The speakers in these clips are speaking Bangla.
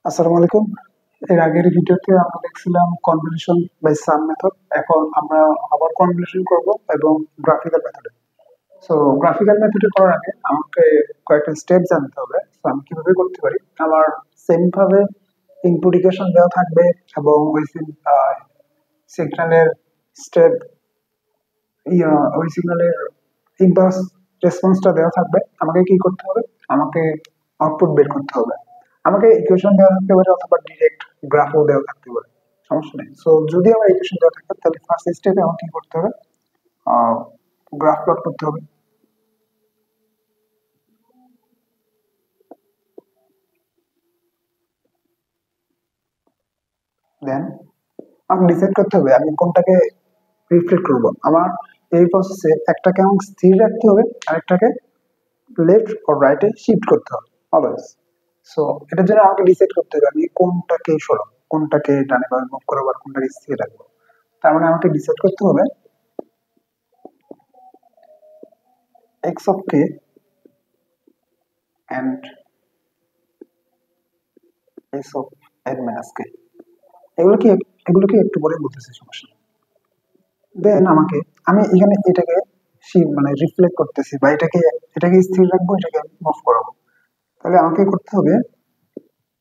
আসসালামু আলাইকুম। এর আগের ভিডিওতে আমরা দেখছিলাম কনভলিউশন বাই সাম মেথড। এখন আমরা আবার কনভলিউশন করব এবং গ্রাফিক্যাল মেথডে। সো গ্রাফিক্যাল মেথডে করার আগে আমাকে কয়েকটা স্টেপ জানতে হবে। সো আমি কিভাবে করতে পারি? আমার সেম ভাবে ইনপুট ইকুয়েশন দেওয়া থাকবে এবং ওই সিগন্যালের স্টেপ ওই সিগন্যালের ইম্পালস রেসপন্সটা দেওয়া থাকবে। আমাকে কি করতে হবে? আমাকে আউটপুট বের করতে হবে। আমাকে ইকুয়েশন দেওয়া থাকতে পারে অথবা ডিরেক্ট গ্রাফও দেওয়া থাকতে পারে, সমস্যা নেই। সো যদি আমার ইকুয়েশন দেওয়া থাকে তাহলে ফার্স্ট স্টেপে আমাকে কি করতে হবে? গ্রাফ প্লট করতে হবে। দেন আমাকে ডিসাইড করতে হবে আমি কোনটাকে রিফ্লেক্ট করব। আমার এই প্রসেসে একটাকে আমাকে স্থির রাখতে হবে, আরেকটাকে লেফট ও রাইটে শিফট করতে হবে অলওয়েজ। সো এটার জন্য আমাকে ডিসাইড করতে হবে আমি কোনটাকে সরাবো, কোনটাকে ডানে বামে মুভ করবো আর কোনটাকে স্থির রাখবো। তার মানে আমাকে ডিসাইড করতে হবে X of K and S of N minus K. এগুলো কি এগুলোকে একটু পরে বলতেছি, সমস্যা নেই। দেন আমাকে আমি এখানে এটাকে মানে রিফ্লেক্ট করতেছি বা এটাকে এটাকে স্থির রাখবো, এটাকে মুভ করাবো। তাহলে আমাকে করতে হবে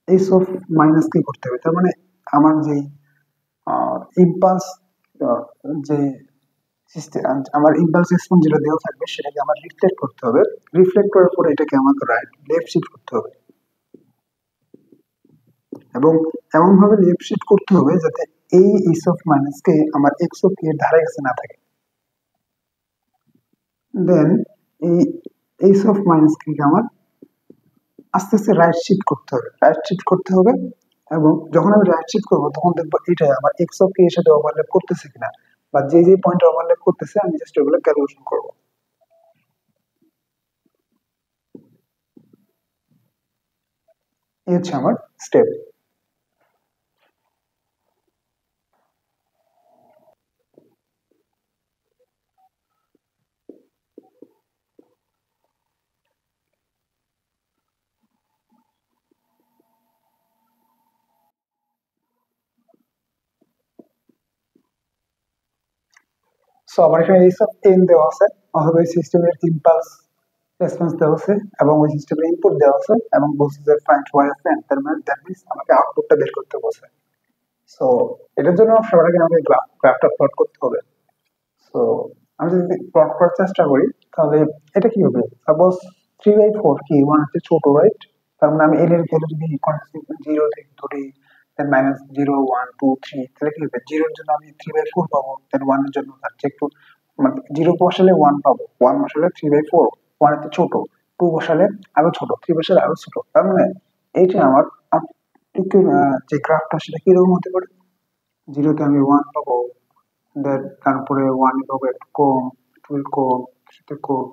এস অফ মাইনাস কে করতে হবে। তার মানে আমার যে ইম্পালস, যে আমার ইম্পালস রেসপন্স যেটা দেওয়া থাকবে সেটাকে আমার রিফ্লেক্ট করতে হবে। রিফ্লেক্ট করার পরে এটাকে আমাকে রাইট লেফট শিফট করতে হবে এবং এমন ভাবে লেফট শিফট করতে হবে যাতে এই এস অফ মাইনাস কে আমার এক্স অফ এর ধারে কাছে না থাকে। দেন এই এস অফ মাইনাস কে আমার আস্তে আস্তে রাইট শিফট করতে হবে, রাইট শিফট করতে হবে। এবং যখন আমি রাইট শিফট করবো তখন দেখবো এটা আমার এক্স অফ এর সাথে ওভারল্যাপ করতেছে কিনা, বা যে যে পয়েন্টে ওভারল্যাপ করতেছে আমি জাস্ট ওগুলো ক্যালকুলেশন করবো। এই হচ্ছে আমার স্টেপ। সো আমার এখানে এই সব এন দেওয়া আছে, অথবা এই সিস্টেমের ইম্পালস রেসপন্স দেওয়া আছে এবং ওই সিস্টেমের ইনপুট দেওয়া আছে এবং বলছে যে ফাইন্ড ওয়াই অফ এন। তার মানে দ্যাট মিন্স আমাকে আউটপুটটা বের করতে বলছে। সো এটার জন্য সবার আগে আমাকে গ্রাফটা প্লট করতে হবে। সো আমি যদি প্লট করার চেষ্টা করি তাহলে এটা কি হবে? সাপোজ 3/4 কি ওয়ান হচ্ছে ছোট, রাইট? তার মানে আমি এন এর ভ্যালু যদি জিরো থেকে ধরি, দেন মাইনাস 0 1 2 3, তাহলে কি হবে? জিরোর জন্য আমি 3/4 পাবো, দেন ওয়ানের জন্য তার চেয়ে একটু মানে জিরো বসালে ওয়ান পাবো, ওয়ান বসালে 3/4, ওয়ান হচ্ছে ছোট, টু বসালে আরো ছোট, থ্রি বসালে আরো ছোট। তার মানে এইটা আমার যে গ্রাফটা সেটা কিরকম হতে পারে? জিরোতে আমি ওয়ান পাবো, দেন তারপরে ওয়ান পাবো একটু কম, টু কম, থ্রিতে কম,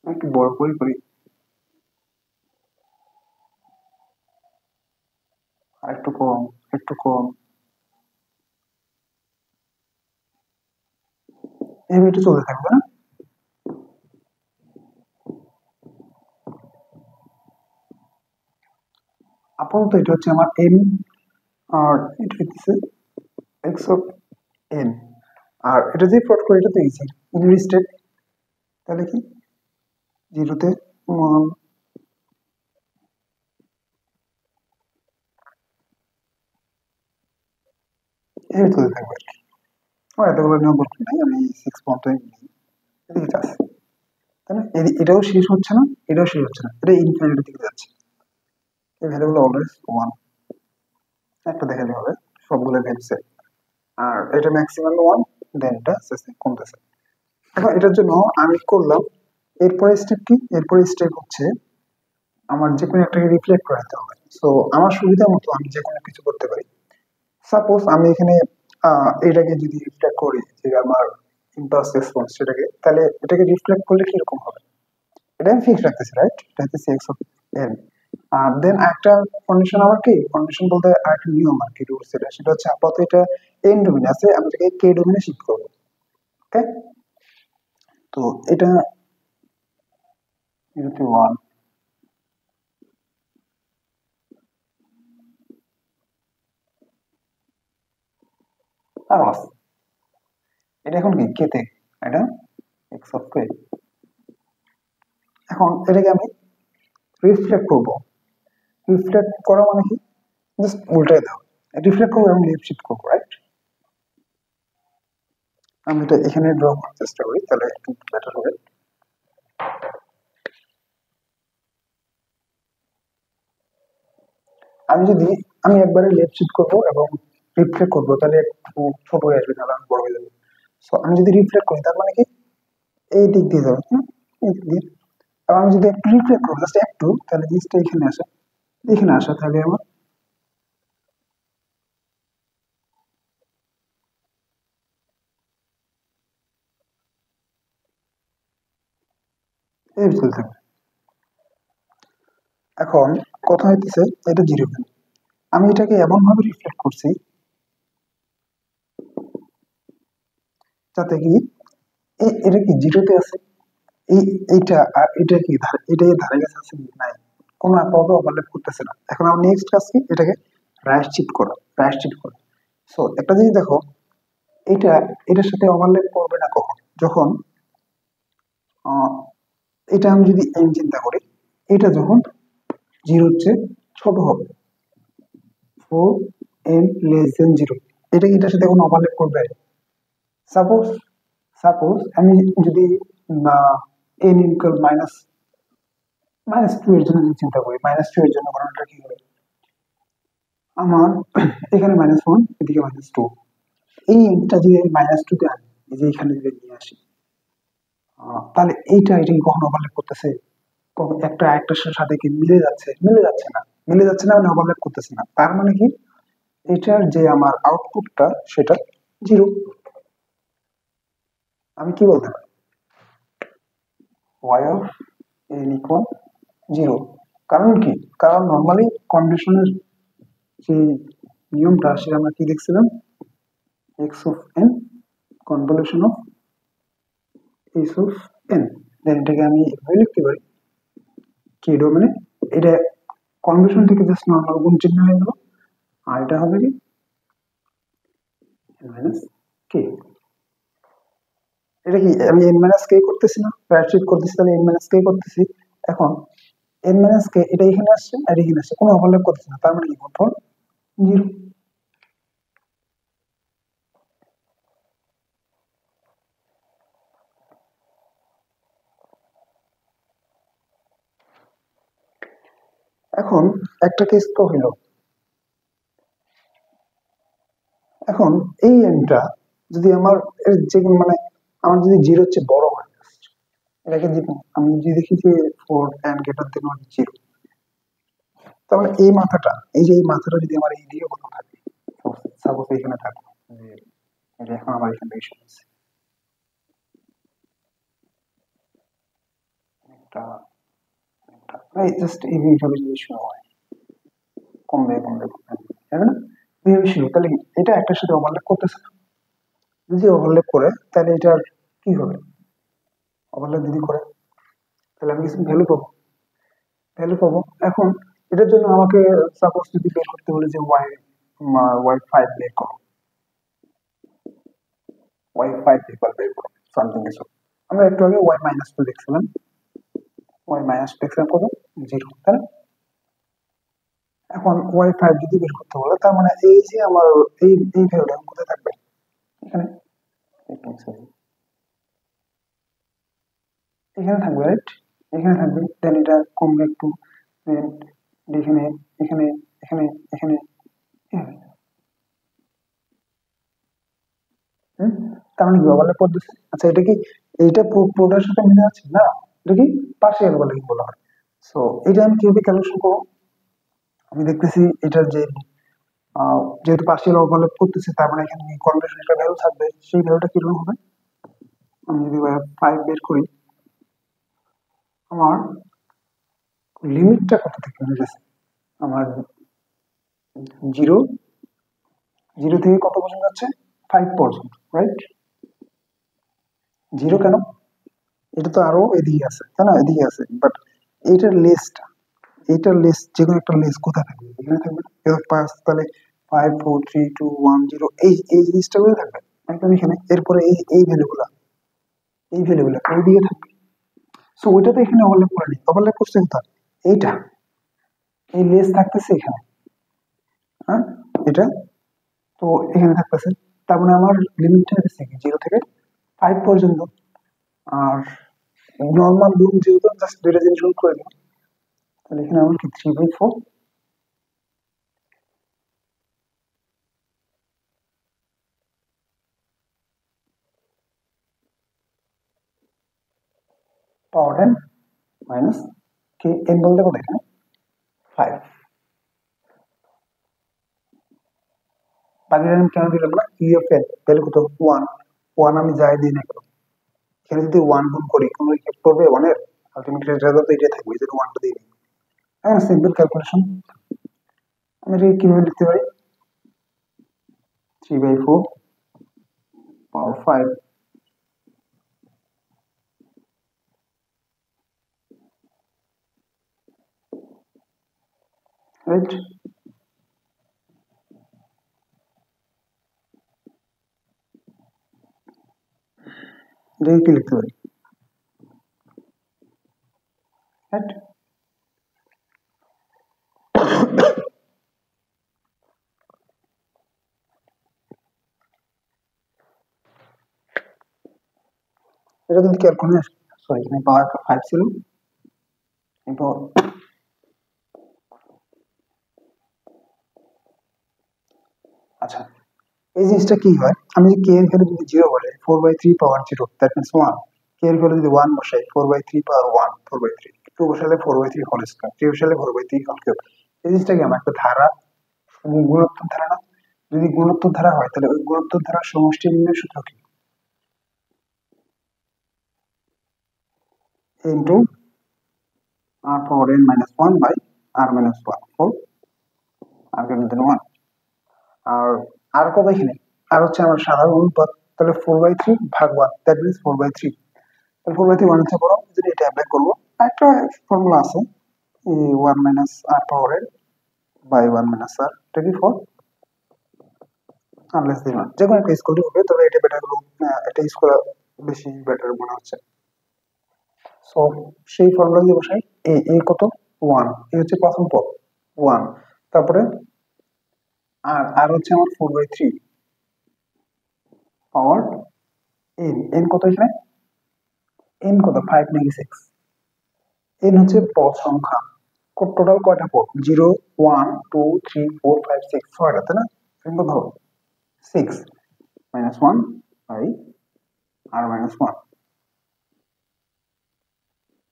একটু বড় করে করি, আর একটু কম, একটু কম, এইভাবে একটু চলতে থাকবে না? আপাতত এটা হচ্ছে আমার এন, আর এটা হচ্ছে এক্স অফ এন। আর এটা যদি প্লট করি এটা তো ইজি, ইউনিট স্টেপ। তাহলে কি জিরোতে ওয়ান, এই চলতে থাকবে আর কি। আমার এতগুলো নিয়ম দরকার নাই, আমি 6 পর্যন্ত নিই, এদিকে যাচ্ছে। তাই না? এটাও শেষ হচ্ছে না, এটাও শেষ হচ্ছে না, এটা ইনফিনিটির দিকে যাচ্ছে। এই ভ্যালুগুলো অলওয়েজ ওয়ান, একটা দেখালে হবে সবগুলো ভ্যালু সেম। আর এটা ম্যাক্সিমাম ওয়ান, দেন এটা আস্তে আস্তে কমতেছে। এখন এটার জন্য আমি করলাম এরপরে স্টেপ কি? এরপরে স্টেপ হচ্ছে আমার যে কোনো একটাকে রিফ্লেক্ট করাতে হবে। সো আমার সুবিধা মতো আমি যে কোনো কিছু করতে পারি। সাপোজ আমি এখানে এটাকে যদি রিফ্লেক্ট করি যে আমার ইম্পালস রেসপন্স সেটাকে, তাহলে এটাকে রিফ্লেক্ট করলে কিরকম হবে? এটা আমি ফিক্স রাখতেছি, রাইট? এটা হচ্ছে এক্স অফ এন। আর দেন একটা কন্ডিশন, আমার কি কন্ডিশন বলতে আরেকটা নিয়ম আর কি, রুলস, সেটা হচ্ছে আপাতত এটা এন ডোমেইনে আছে, আমি এটাকে কে ডোমেইনে শিফট করবো। ওকে? তো এটা যদি ওয়ান, প্লাস এটা এখন কি কেতে, এটা এক্স অফ কে। এখন এটাকে আমি রিফ্লেক্ট করব। রিফ্লেক্ট করা মানে কি, জাস্ট উল্টাই দাও, রিফ্লেক্ট করবো এবং লেফট শিফট করবো, রাইট? আমি এটা এখানে ড্র করার চেষ্টা করি, তাহলে একটু বেটার হবে। আমি একবারে লেফট শিফট করবো এবং রিফ্লেক্ট করবো, তাহলে একটু ছোট হয়ে আসবে, তাহলে আমি বড় হয়ে যাবে। সো আমি যদি রিফ্লেক্ট করি তার মানে কি এই দিক দিয়ে যাবে, এই দিক দিয়ে। আর আমি যদি একটু রিফ্লেক্ট করবো জাস্ট একটু, তাহলে জিনিসটা এখানে আসা, তাহলে আমার এই চলতে থাকবে। এখন কথা হইতেছে এটা জিরো কেন, আমি এটাকে এমন ভাবে রিফ্লেক্ট করছি যাতে কি এটা কি জিরোতে আছে, এই এইটা আর এটা কি এটা ধারে কাছে আছে নাই, কোনো আপাতত ওভারল্যাপ করতেছে না। এখন আমার নেক্সট কাজ কি, এটাকে রাইট শিফট করা। সো একটা জিনিস দেখো, এটা এটার সাথে ওভারল্যাপ করবে না কখন, যখন আহ, এটা আমি যদি এন চিন্তা করি, এটা যখন জিরোর চেয়ে ছোট হবে, four N less than zero, এটা কি এটার সাথে কোনো ওভারল্যাপ করবে? সাপোজ সাপোজ আমি যদি এন ইকুয়াল মাইনাস টু এর জন্য যদি চিন্তা করি, -2 এর জন্য ঘটনাটা কি হবে, আমার এখানে -1 এদিকে -2, এই এনটা যদি আমি -2 তে আনি, এই যে এখানে যদি নিয়ে আসি, তাহলে এটা কি কখনো ওভারল্যাপ করতেছে? একটা আরেকটার সাথে কি মিলে যাচ্ছে না মানে ওভারল্যাপ করতেছে না, তার মানে কি এটার যে আমার আউটপুটটা সেটা জিরো। আমি কি বলতে পারি, y of n equal zero. কারণ কি, কারণ নর্মালি কন্ডিশনের যে নিয়মটা সেটা আমরা কি দেখছিলাম, X of N convolution of S of N, then এটাকে আমি এভাবে লিখতে পারি কি ডোমেনে, এটা কনভলিউশন থেকে জাস্ট নর্মাল গুণ চিহ্ন হয়ে গেল, আর এটা হবে কি এন মাইনাস কে। এটা কি আমি এন মাইনাস কে করতেছি না, রাইট শিফট করতেছি, তাহলে এন মাইনাস কে করতেছি। এখন এন মাইনাস কে এটা এখানে আসছে আর এখানে আসছে, কোনো ওভারল্যাপ করতেছে না, তার মানে কি গুণফল জিরো। এখন একটা কেস তো হইলো, এখন এই এনটা যদি আমার যে মানে আমার যদি জিরো হচ্ছে বড় হয়, এটাকে যদি আমি যদি দেখি যে four N greater than zero, তাহলে এই মাথাটা যদি আমার এই দিকে কোথাও থাকে, সাপোজ এখানে থাকলো, যে এটা এখন আমার এখান থেকে শুরু হচ্ছে একটা জাস্ট এইভাবে যদি শুরু হয়, কমবে, তাই না? এইভাবে শুরু, তাহলে এটা একটার সাথে ওভারল্যাপ করতেছে না, যদি ওভারল্যাপ করে তাহলে এটার কি হবে, ওভারল্যাপ যদি করে তাহলে আমি কিছু ভ্যালু পাবো। এখন এটার জন্য আমাকে সাপোজ যদি বের করতে বলে যে y5 বের করো, y5 ইকুয়াল বের করো সামথিং কিছু, আমরা একটু আগে y-2 দেখছিলাম, y-2 দেখছিলাম কত, জিরো, তাই না? এখন y5 যদি বের করতে বলে, তার মানে এই যে আমার এই ভ্যালুটা কোথায় থাকবে, এখানে এখানে থাকবে, রাইট? এখানে থাকবে, দেন এটা কমবে একটু, দেন এখানে এখানে এখানে এখানে এখানে। তার মানে কি ওভারল্যাপ করতেছে? আচ্ছা, এটা কি এইটা পুরোটার সাথে মিলে যাচ্ছে না, এটা কি পার্শিয়াল ওভারল্যাপ বলা হয়। সো এটা আমি কিভাবে ক্যালকুলেশন করবো, আমি দেখতেছি এটার যে যেহেতু পার্শিয়াল ওভারল্যাপ করতেছে, তার মানে এখানে কনভেনশন একটা ভ্যালু থাকবে, সেই ভ্যালুটা কিরকম হবে, আমি যদি 5 বের করি, আমার লিমিটটা কত থেকে হয়ে গেছে, আমার জিরো জিরো থেকে কত পর্যন্ত যাচ্ছে, 5 পর্যন্ত, রাইট? জিরো কেন, এটা তো আরো এদিকে আছে, তাই না? এদিকে আছে, বাট এইটার লেসটা, এইটার লেস যে কোনো একটা লেস কোথায় থাকবে, এখানে থাকবে না, 5, তাহলে 54321 এই জিনিসটা গুলো থাকবে একদম এখানে। এরপরে এই ভ্যালুগুলো ওইদিকে থাকবে। সো ওইটা তো এখানে ওভারল্যাপ করে নি, ওভারল্যাপ করছে কোথায়? এইটা, এই লেস থাকতেছে এখানে, হ্যাঁ এটা তো এখানে থাকতেছে। তার মানে আমার লিমিটটা হচ্ছে কি 0 থেকে 5 পর্যন্ত। আর নর্মাল গুণ যেহেতু জাস্ট দুইটা জিনিস গুণ করে দিলাম, তাহলে এখানে আমার কি 3/4 পাওয়ার n মাইনাস কি n বলতে কত এখানে 5। বাকিটা আমি কেন দিলাম না? ই অফ n ভ্যালু কত 1, 1 আমি যাই দিই না কেন, এখানে যদি 1 গুণ করি কোনো ইফেক্ট পড়বে 1 এর? আলটিমেট রেজাল্ট তো এটাই থাকবে, এই জন্য 1 টা দিই। এখন সিম্পল ক্যালকুলেশন আমি এটাকে কিভাবে লিখতে পারি? 3/4 পাওয়ার 5 রাইট। এটাকে কি লিখতে পারি? রাইট। এটা যদি ক্যালকুলেশন, সরি এখানে পাওয়ার 5 ছিল, এরপর আচ্ছা এই জিনিসটা কি হয়, আমি যদি কে এর ভ্যালু যদি 0 বলে 4/3 পাওয়ার 0 দ্যাট মিন্স 1, কে এর ভ্যালু যদি 1 বসাই 4/3 পাওয়ার 1 4/3, 2 বসালে 4/3 হোল স্কয়ার, 3 বসালে 4/3 হোল কিউব। এই জিনিসটা কি আমার একটা ধারা, গুণোত্তর ধারা না? যদি গুণোত্তর ধারা হয় তাহলে ওই গুণোত্তর ধারার সমষ্টি নির্ণয়ের সূত্র কি? Into r power n minus 1 by r minus 1 4 r greater than 1। আর আর কত এখানে? আর হচ্ছে আমার সাধারণ অনুপাত, তাহলে 4/3 ভাগ 1 দ্যাট মিন্স 4/3। তাহলে 4/3 1 হচ্ছে বড়, যদি এটা অ্যাপ্লাই করবো একটা ফর্মুলা আছে, 1 minus r power n by 1 minus r, এটা কি 4 আনলেস দিন 1, যে কোনো একটা ইউজ করলে হবে, তবে এটা বেটার হলো, এটা ইউজ করা বেশি বেটার মনে হচ্ছে। সো সেই ফর্মুলা দিয়ে বসাই, এ কত 1, এই হচ্ছে প্রথম পদ 1, তারপরে আর হচ্ছে আমার 4/3 পাওয়ার n কত এখানে, n কত 5 নাকি 6, n হচ্ছে পদ সংখ্যা, টোটাল কয়টা পদ 0 1 2 3 4 5 6 ছয়টা, তাই না? n কত 6 মাইনাস 1 বাই r মাইনাস 1।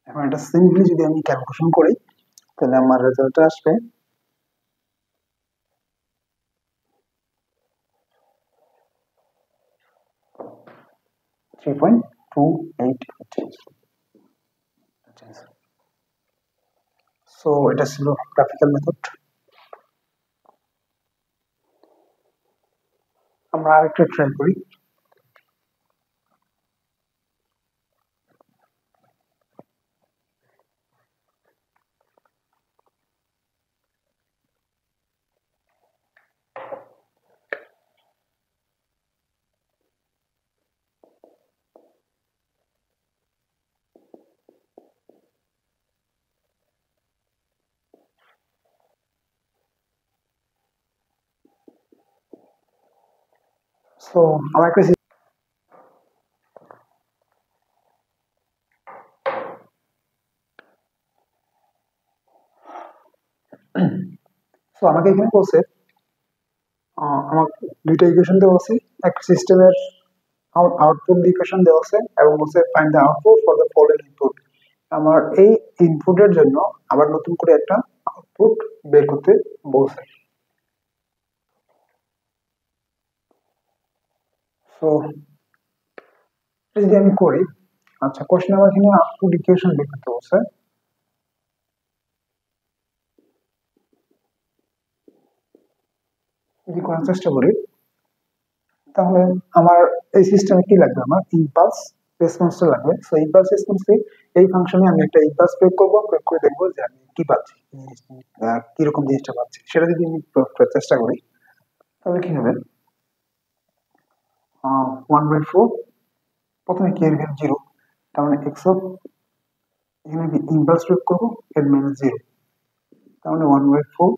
এখন এটা সিম্পলি যদি আমি ক্যালকুলেশন করি তাহলে আমার রেজাল্ট আসবে 3.288। সো এটা ছিল গ্রাফিক্যাল মেথড। আমরা আরেকটা ট্রাই করি। সো আমার একটা সো আমাকে এখানে বলছে আমার দুইটা ইকুয়েশন দেওয়া আছে, একটা সিস্টেমের আউটপুট ইকুয়েশন দেওয়া আছে এবং বলছে find the output for the following input. আমার এই ইনপুটের জন্য আবার নতুন করে একটা আউটপুট বের করতে বলছে। সো যদি আমি করি, আচ্ছা কোশ্চেন আমার এখানে আউটপুট ইকুয়েশন বের করতে বলছে। যদি করার চেষ্টা করি তাহলে আমার এই সিস্টেমে কি লাগবে, আমার ইম্পালস রেসপন্সটা লাগবে। সো ইম্পালস রেসপন্সে এই ফাংশনে আমি একটা ইম্পালস প্রয়োগ করবো, প্রয়োগ করে দেখবো যে আমি কি পাচ্ছি, কিরকম জিনিসটা পাচ্ছি। সেটা যদি আমি চেষ্টা করি তাহলে কি হবে 1/4 প্রথমে কে এর ভ্যালু 0, তার মানে x অফ এখানে আমি ইনভার্স প্রয়োগ করবো n - 0, তার মানে 1/4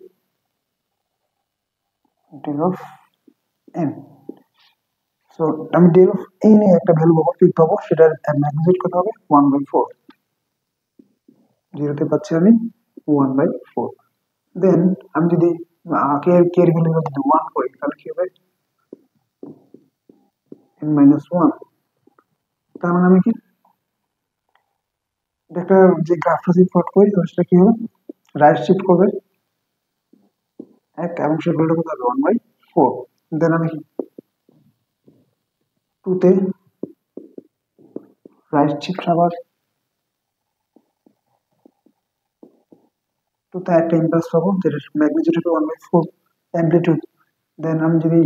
del of n। সো আমি del of n এ একটা ভ্যালু পাবো, পিক পাবো, সেটার ম্যাগনিটিউড কত হবে 1/4, 0 তে পাচ্ছি আমি 1/4। দেন আমি যদি কে এর ভ্যালু যদি 1 করি তাহলে কি হবে n - 1। তার মানে আমি কি একটা যে গ্রাফটা যদি প্লট করি তাহলে সেটা কি হবে রাইট শিফট করবে এক, এবং সে ভ্যালুটা কত হবে 1/4। দেন আমি 2 তে রাইট শিফট আবার 2 তে একটা ইম্পালস পাবো যেটা ম্যাগনিটিউড হবে 1/4 অ্যামপ্লিটিউড। দেন আমি যদি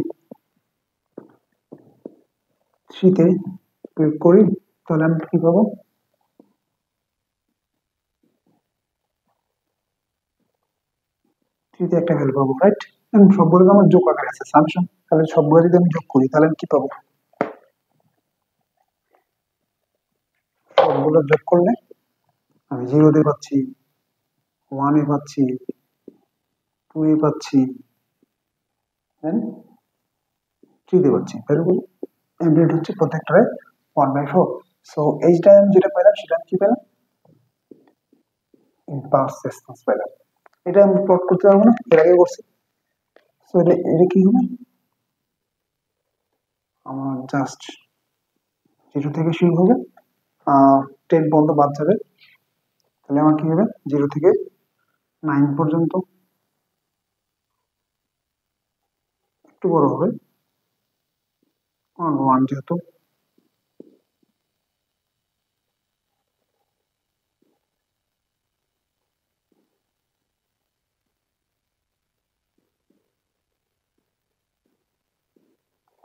3 তে প্রয়োগ করি তাহলে আমি কি পাবো 3 তে একটা ভ্যালু পাবো, রাইট। সবগুলো আমার যোগ আকারে আছে সামসন, তাহলে সবগুলো যদি আমি যোগ করি তাহলে আমি কি পাবো, সবগুলো যোগ করলে আমি 0 তে পাচ্ছি, 1 এ পাচ্ছি, 2 এ পাচ্ছি, দেন 3 তে পাচ্ছি। ভ্যালুগুলো অ্যামপ্লিটিউড হচ্ছে প্রত্যেকটারে 1/4। সো এইটা আমি যেটা পেলাম সেটা আমি কি পেলাম ইম্পালস রেসপন্স পেলাম। এটা আমি প্লট করতে পারবো না, এর আগে করছি। সো এটা কি হবে আমার জাস্ট 0 থেকে শুরু হবে 10 পর্যন্ত বাদ যাবে, তাহলে আমার কি হবে 0 থেকে 9 পর্যন্ত, একটু বড় হবে 1 যেহেতু।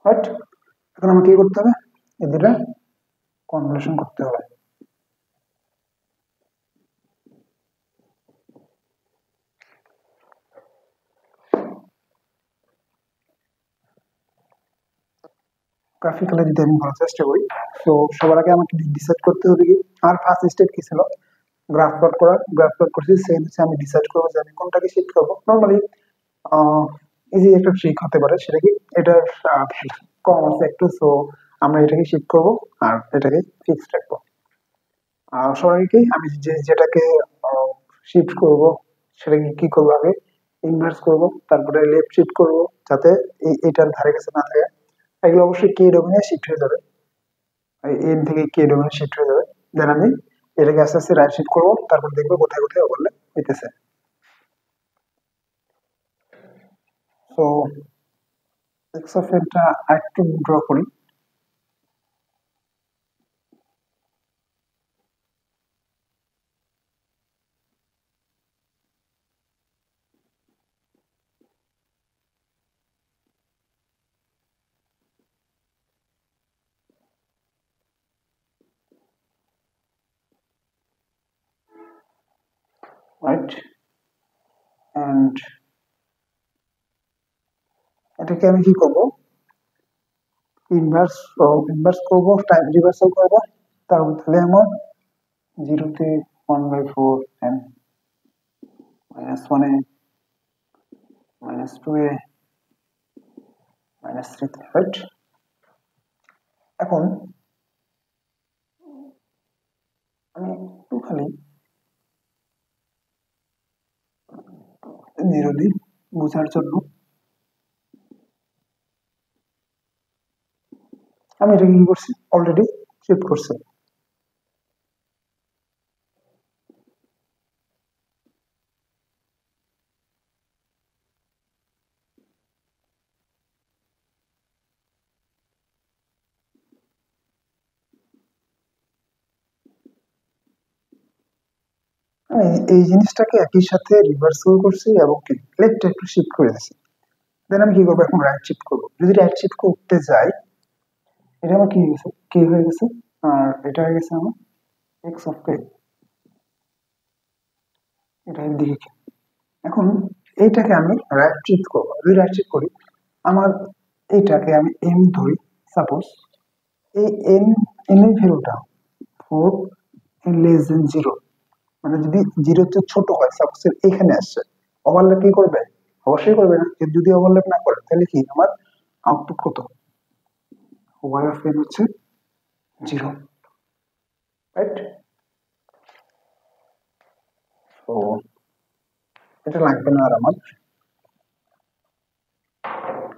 রাইট, এখন আমাকে কি করতে হবে এদের কনভলিউশন করতে হবে। গ্রাফিক্যালি যদি আমি বলার চেষ্টা করি, তো সবার আগে আমাকে ডিসাইড করতে হবে কি আর ফার্স্ট স্টেপ কি ছিল গ্রাফ প্লট করা। গ্রাফ প্লট করছি, সেই হচ্ছে আমি ডিসাইড করবো যে আমি কোনটাকে শিফট করবো। নর্মালি ইজি একটা ট্রিক হতে পারে, সেটা কি এটার কম আছে একটু, সো আমরা এটাকে শিফট করবো আর এটাকে ফিক্সড রাখবো। আর সবাইকে আমি যেটাকে শিফট করব সেটাকে কি করবো আগে ইনভার্স করব, তারপরে লেফট শিফট করব যাতে এটার ধারে কাছে না থাকে। এগুলো অবশ্যই কে ডোমেনে শিফট হয়ে যাবে, এন থেকে কে ডোমেনে শিফট হয়ে যাবে। দেন আমি এটাকে আস্তে আস্তে রাইট শিফট করবো, তারপর দেখবো কোথায় কোথায় ওভারল্যাপ হইতেছে। সো এক্স অফ এটা আরেকটু ড্র করি। রাইট, এন্ড এটাকে আমি কি করব ইনভার্স ইনভার্স করবো, টাইম রিভার্সাল করবো, তাহলে আমার 0 তে 1/4 এন্ড -1 এ -2 এ -3, রাইট। এখন আমি একটু খালি 0 দিই বোঝার জন্য আমি এটা কি করছি অলরেডি শিফট করছি। আমি এই জিনিসটাকে একই সাথে রিভার্সাল করছি এবং কি লেফট একটু শিফট করে দিয়েছি। দেন আমি কি করবো এখন রাইট শিফট করবো। যদি রাইট শিফট করতে যাই এটা আমার কি হয়ে গেছে কে হয়ে গেছে, আর এটা হয়ে গেছে আমার এক্স অফ কে, এটা দিকে। এখন এইটাকে আমি রাইট শিফট করবো। যদি রাইট শিফট করি আমার এইটাকে আমি এম ধরি, সাপোজ এই এন এন এর ভ্যালুটা 4 লেস দেন 0, মানে যদি 0 চেয়ে ছোট হয়, সাপোজ এখানে আসছে, ওভারল্যাপ কি করবে? অবশ্যই করবে না। যদি ওভারল্যাপ না করে তাহলে কি আমার আউটপুট কত? ওয়াই অফ এন হচ্ছে 0, রাইট? তো এটা লাগবে না আর আমার,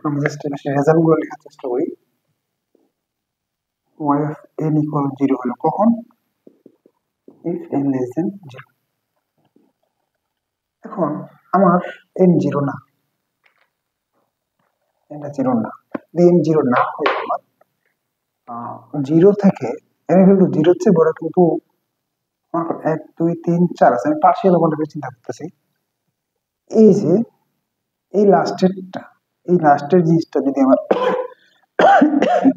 আমি জাস্ট রেজাল্ট গুলো লেখার চেষ্টা করি। y of n equal 0 হলো কখন? if n less than 0। এখন আমার n 0 না, এটা 0 না, যদি n 0 না হয় আমার 0 থেকে n equal to 0 চেয়ে বড়, কিন্তু আমার 1 2 3 4 আছে, আমি পার্শিয়াল ওভারল্যাপের চিন্তা করতেছি। এই যে এই লাস্টেরটা, এই লাস্টের জিনিসটা যদি আমার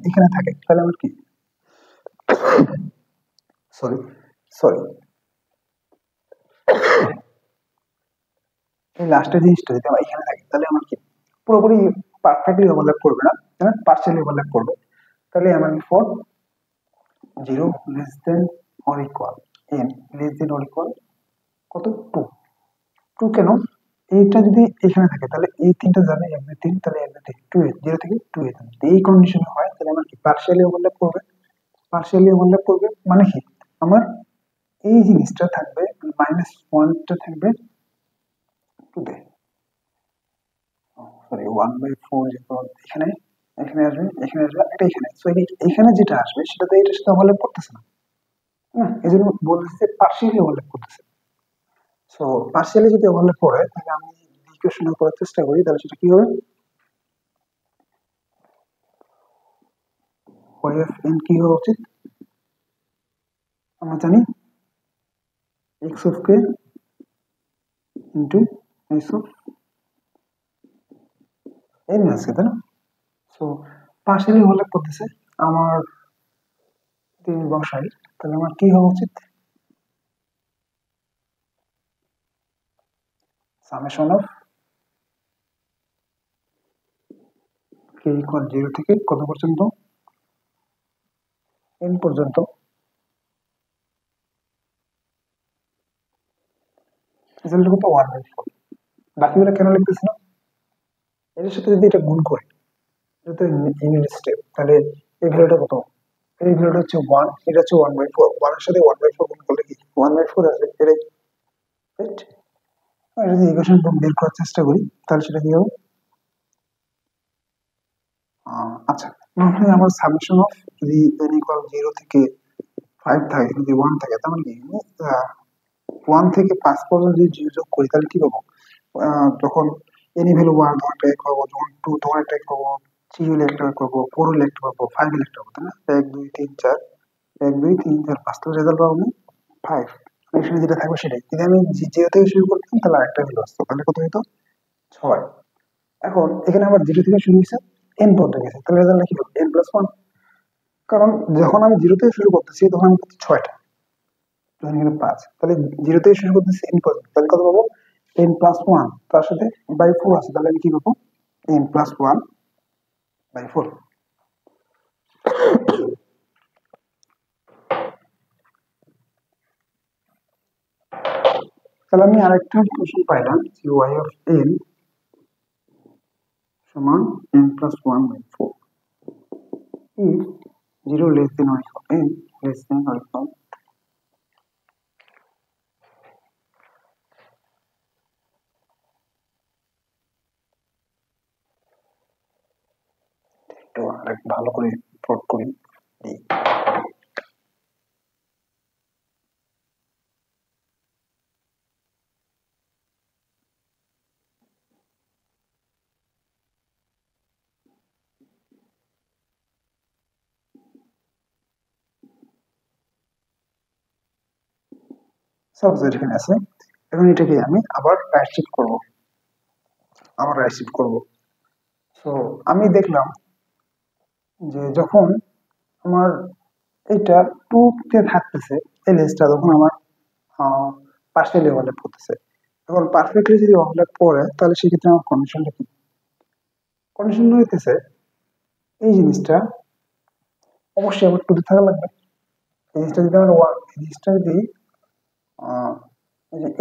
এখানে থাকে তাহলে আমার কি, সরি সরি, এই লাস্টের জিনিসটা যদি আমার এখানে থাকে তাহলে আমার কি পুরোপুরি পারফেক্টলি ওভারল্যাপ করবে না, তাই পার্শিয়ালি ওভারল্যাপ করবে। তাহলে আমার for 0 less than or equal n less than or equal কত? 2। 2 কেন? এইটা যদি এখানে থাকে তাহলে এই তিনটা যাবে এভরিথিং, তাহলে এভরিথিং 2 এ 0 থেকে 2 এ যাবে। এই কন্ডিশনে হয় তাহলে আমার কি পার্শিয়ালি ওভারল্যাপ করবে, পার্শিয়ালি ওভারল্যাপ করবে মানে কি আমার এই জিনিসটা থাকবে, -1টা থাকবে 2 তে, সরি 1/4 যখন এখানে এখানে আসবে, এখানে আসবে, এটা এখানে, সো এখানে যেটা আসবে সেটা তো এটার সাথে ওভারল্যাপ করতেছে না, এই জন্য বলতেছে পার্শিয়ালি ওভারল্যাপ করতেছে। সো পার্শিয়ালি যদি ওভারল্যাপ করে তাহলে আমি ইকুয়েশন করার চেষ্টা করি, তাহলে সেটা কি হবে? y of n কি হওয়া উচিত? আমরা জানি x of k into s of n আছে, তাই না? সো পার্শিয়ালি ওভারল্যাপ করতেছে, আমার যদি বসাই তাহলে আমার কি হওয়া উচিত? সামেশন অফ k ইকুয়াল 0 থেকে কত পর্যন্ত? n পর্যন্ত, রেজাল্ট কত? 1/4। বাকিগুলো কেন লিখতেছি না? এর সাথে যদি এটা গুণ করে, এটা তো ইউনিট স্টেপ, তাহলে এই ভ্যালুটা কত? এই ভ্যালুটা হচ্ছে 1, এটা হচ্ছে 1/4, 1 এর সাথে 1/4 গুণ করলে কি 1/4 আসবে, এটা রাইট? আর যদি ইকুয়েশন বের করার চেষ্টা করি তাহলে সেটা কি হবে? আচ্ছা, এখানে আমার সামেশন অফ যদি n ইকুয়াল 0 থেকে 5 থাকে, যদি 1 থাকে, তার মানে কি 1 থেকে 5 পর্যন্ত যদি যোগ করি তাহলে কি পাবো? তখন n এর ভ্যালু 1 ধরে একটা এক পাবো, যখন 2 ধরে একটা এক পাবো, 3 হলে একটা এক পাবো, 4 হলে একটা পাবো, 5 হলে একটা পাবো, তাই না? 1 2 3 4, 1 2 3 4 5, তো রেজাল্ট পাবো আমি 5। এখানে যেটা থাকবে সেটাই, যদি আমি 0 থেকে শুরু করতাম তাহলে আরেকটা ভ্যালু আসতো, তাহলে কত হতো? 6। এখন এখানে আবার 0 থেকে শুরু হয়েছে, n পর্যন্ত গেছে, তাহলে রেজাল্ট কি হবে? n+1। কারণ যখন আমি 0 থেকে শুরু করতেছি তখন আমি পাচ্ছি 6টা, তখন এখানে 5, তাহলে 0 থেকে শুরু করতেছি n পর্যন্ত, তাহলে কত পাবো? n+1, তার সাথে বাই 4 আছে, তাহলে আমি কি পাবো? n+1/4। তাহলে আমি আরেকটা কোশ্চেন পাইলাম যে y of n সমান n+1/4 if 0 less than or equal n less than or equal, একটু আরেক ভালো করে প্লট করি। সাবজেক্ট এখানে আছে, এখন এটাকে আমি আবার রাইট শিফট করব, সো আমি দেখলাম যে যখন আমার এটা 2 তে থাকতেছে এই লেসটা, তখন আমার পার্শিয়ালি ওভারল্যাপ করতেছে। এখন পারফেক্টলি যদি ওভারল্যাপ করে তাহলে সেক্ষেত্রে আমার কন্ডিশনটা কি? কন্ডিশন হইতেছে এই জিনিসটা অবশ্যই আমার টুতে থাকা লাগবে। এই জিনিসটা যদি আমার এই জিনিসটা যদি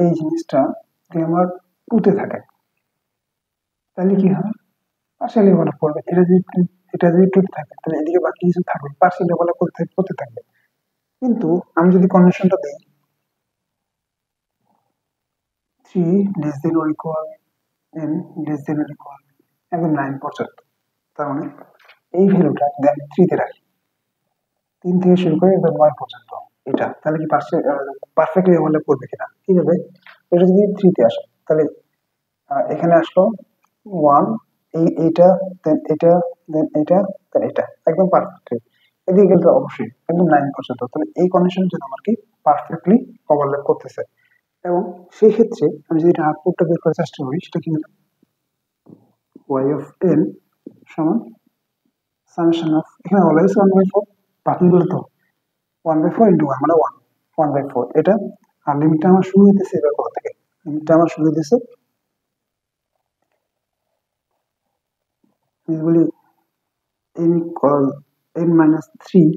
এই জিনিসটা যদি আমার টুতে থাকে তাহলে কি হয়, পার্শিয়ালি ডেভেলপ করবে। এটা যদি টুতে থাকে তাহলে এদিকে বাকি কিছু থাকবে, পার্শিয়াল ডেভেলপ করতে থাকবে। কিন্তু আমি যদি কন্ডিশনটা দিই 3 less than or equal n less than or equal একদম 9 পর্যন্ত, তার মানে এই ভ্যালুটা যদি আমি 3 তে রাখি, 3 থেকে শুরু করে একদম 9 পর্যন্ত, এটা তাহলে কি পারফেক্টলি ডেভেলপ করবে কিনা, কিভাবে? এটা যদি 3 তে আসে তাহলে এখানে আসলো 1, এইটা, দেন এটা, দেন এটা, দেন এটা, একদম পারফেক্টলি। এদিকে গেলে তো অবশ্যই একদম 9 পর্যন্ত, তাহলে এই কন্ডিশনের জন্য আমার কি পারফেক্টলি ওভারল্যাপ করতেছে। এবং সেই ক্ষেত্রে আমি যদি আউটপুটটা বের করার চেষ্টা করি, সেটা কি হলো y of n সমান সামেশন অফ, এখানে অলওয়েজ 1/4, বাকিগুলো তো 1/4 ইন্টু 1 মানে 1/4 এটা। আর লিমিটটা আমার শুরু হইতেছে এবার কোথা থেকে, লিমিটটা আমার শুরু হইতেছে বলি n ইকুয়াল n-3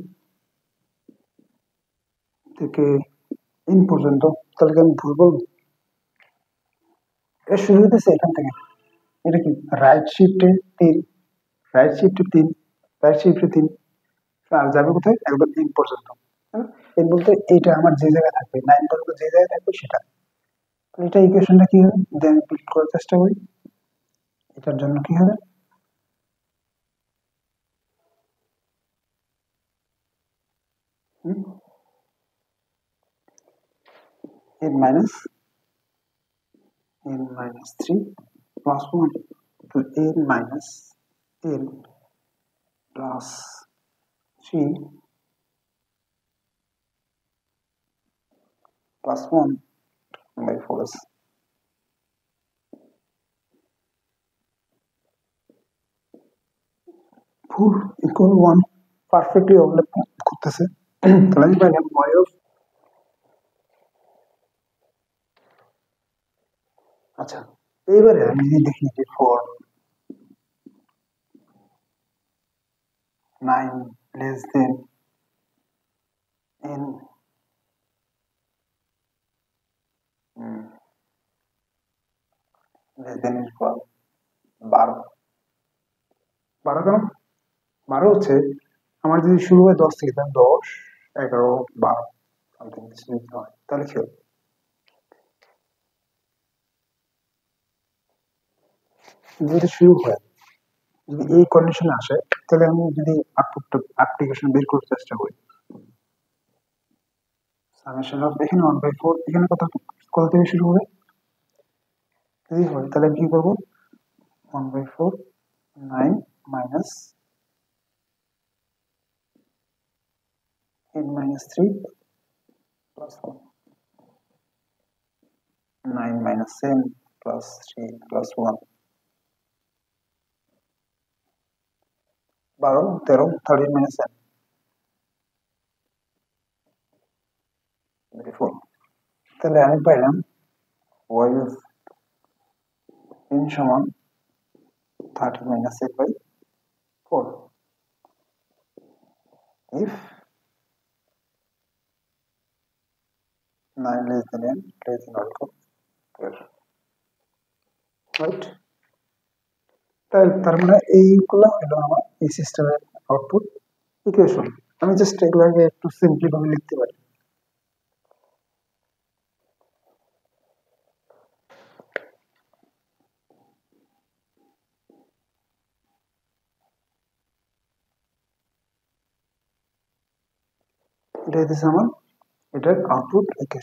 থেকে n পর্যন্ত, তাহলে কি আমি ভুল বলবো? এটা শুরু হইতেছে এখান থেকে, এটা কি রাইট শিফটে 3, রাইট শিফটে 3, রাইট শিফটে 3, আর যাবে কোথায় একদম n পর্যন্ত। n বলতে এইটা আমার যে জায়গায় থাকবে 9 পর্যন্ত যে জায়গায় থাকবে সেটা। এটা ইকুয়েশনটা কি হবে যদি আমি বিল্ড করার চেষ্টা করি, এটার জন্য কি হবে n-3 plus 1, তো n plus 3 plus 1/4 আছে। 4 equal 1 পারফেক্টলি ওভারল্যাপ করতেছে। তাহলে আমি পাইলাম y of, আচ্ছা এইবারে আমি যদি দেখি যে 4 9 less than n less than equal 12, 12 কেন 12 হচ্ছে আমার যদি শুরু হয় 10 থেকে, তাহলে 10 11 12 সামথিং কিছু যদি হয় তাহলে কি হবে, যদি শুরু হয় যদি এই কন্ডিশনে আসে, তাহলে আমি যদি আউটপুটটা অ্যাপ্লিকেশন বের করতে চেষ্টা করি, সামেশন অফ এখানে 1/4, এখানে কত থেকে শুরু হবে, যদি হয় তাহলে আমি কি করবো 1/4 9 minus n-3 plus 1, 9 minus n plus 3 plus 1, 12 13 13 minus n 24, তাহলে আমি পাইলাম y of n সমান 30 minus 8/4 if 9 less than n less than or equal 12, right? তার মানে এইগুলো হলো আমার এই সিস্টেমের আউটপুট ইকুয়েশন। আমি জাস্ট এগুলোকে একটু সিম্পলি ভাবে লিখতে পারি। এটা হচ্ছে আমার এটার আউটপুট ইকুয়েশন।